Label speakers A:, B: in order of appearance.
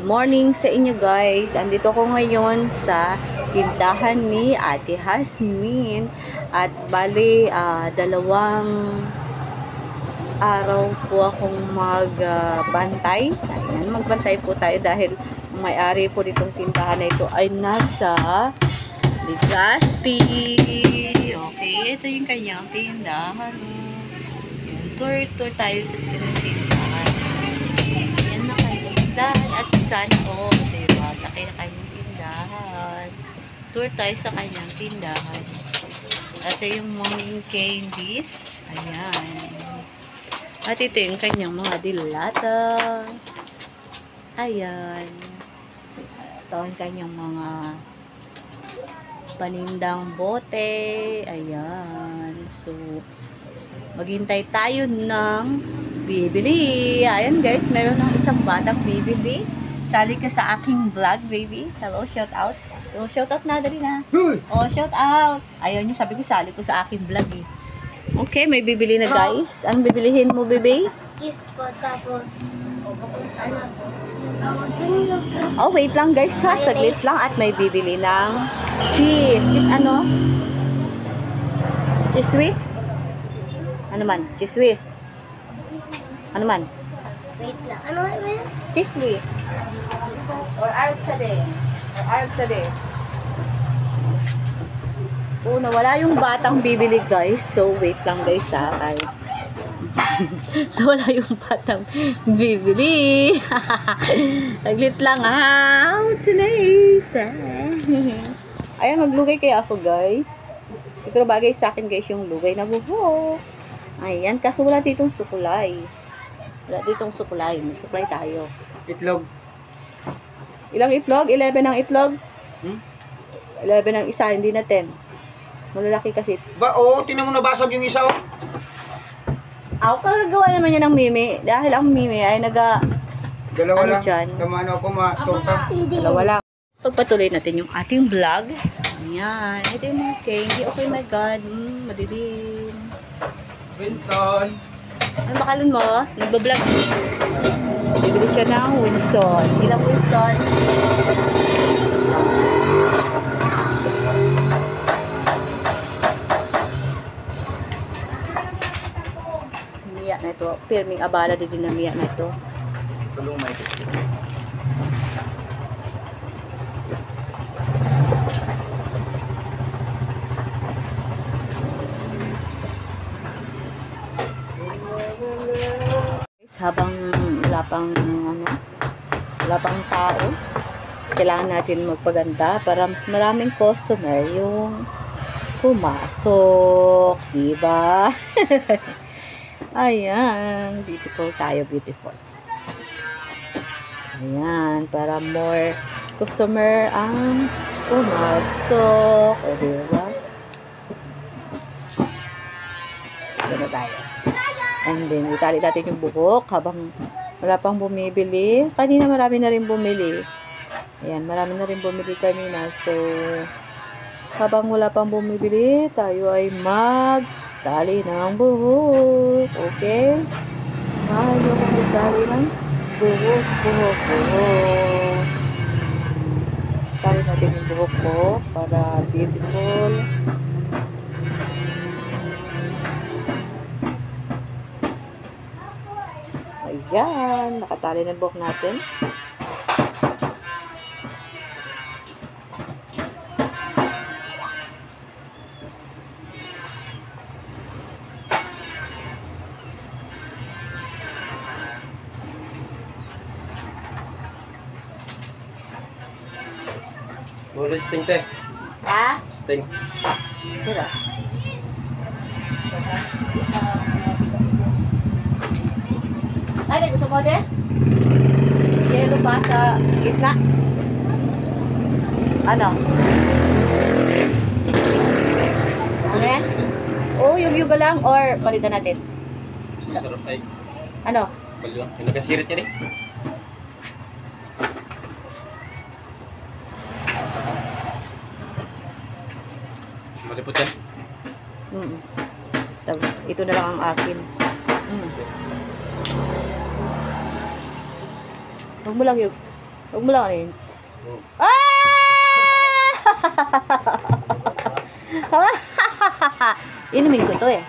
A: morning sa inyo guys. Andito ko ngayon sa tindahan ni Ate Hasmin. At bali, dalawang araw po akong magbantay. Ayan, magbantay po tayo dahil ang may-ari po ditong tindahan na ito ay nasa Legazpi. Okay, ito yung kanyang tindahan. Ayan, tour tayo sa tindahan. Ayan na kanyang tindahan at sana diba? Laki na kanyang tindahan. Tour tayo sa kanyang tindahan. Ito yung morning candies. Ayan. At ito yung kanyang mga dilata. Ayan. Ito ang kanyang mga panindang bote. Ayan. So, maghintay tayo ng bibili. Ayan guys, meron ng isang batang bibili. Sali ka sa aking vlog, baby. Hello, shout out. So, shout out na, dali na. Oh, shout out. Ayaw niya, sabi ko, sali ko sa aking vlog eh. Okay, may bibili na guys. Anong bibilihin mo, baby?
B: Kiss po, tapos
A: Oh, wait lang guys ha. Saglit lang at may bibili ng cheese. Cheese ano? Cheese Swiss? Ano man? Cheese Swiss? Ano man?
B: wait lang. Ano yun?
A: Cheese Swiss? Or Arab Sade? Or Arab Sade? Oh, nawala yung batang bibili guys. So, wait lang guys ha. Ay. Nawala yung batang bibili. Saglit lang ha. What's nice? Ayan, maglugay kaya ako guys. Pero bagay sa akin guys yung lugay na buhok. Ayan, kaso wala ditong sukulay. Wala ditong sukulay. Mag-sukulay tayo.
C: Itlog.
A: Ilang itlog? 11 ang itlog? 11 ang isa, hindi na 10. Malalaki kasi.
C: Ba, oo, tinan mo nabasag yung isa, oh.
A: Ako kagagawa naman yan ng mimi. Dahil ang mimi ay
C: Dalawa
A: ano
C: lang.
A: dyan?
C: Tamano ako torta.
A: Dalawa lang. Pagpatuloy natin yung ating vlog. Ayan. Ito yung mga candy. Okay, my God. Madilim.
C: Winston.
A: Ano bakalon mo? Nagbablog. Bibili siya ng Winston. Ilang Winston? Miya na ito. Pirming abala din na miya na ito.
C: Tulong may ito.
A: Habang wala pang tao, kailangan natin magpaganda para mas maraming customer yung pumasok, diba? Ayan, beautiful tayo, beautiful. Ayan, para more customer ang pumasok, o diba? Gano'n tayo. And then, itali natin yung buhok habang wala pang bumibili. Kanina marami na rin bumili. Ayan, marami na rin bumili kanina. So, habang wala pang bumibili, tayo ay magtali ng buhok. Okay? Tayo magtali ng buhok. Tali natin yung buhok ko para beautiful. Ayan, nakatali na buhok natin.
C: Wala sting, te.
A: Ha?
C: Sting.
A: Sira. Ay, gusto mo din? Yelo pa sa gitna? Ano? Ano yan? Oo, yung yuga lang or palitan natin?
C: Sarap ay.
A: Ano?
C: Balyo. Yung nagkasirit yan eh. Malipot yan.
A: Ito na lang ang akin. Huwag mo lang yung Huwag mo lang rin.
C: Hmm.
A: Ah! Inumin ko to eh.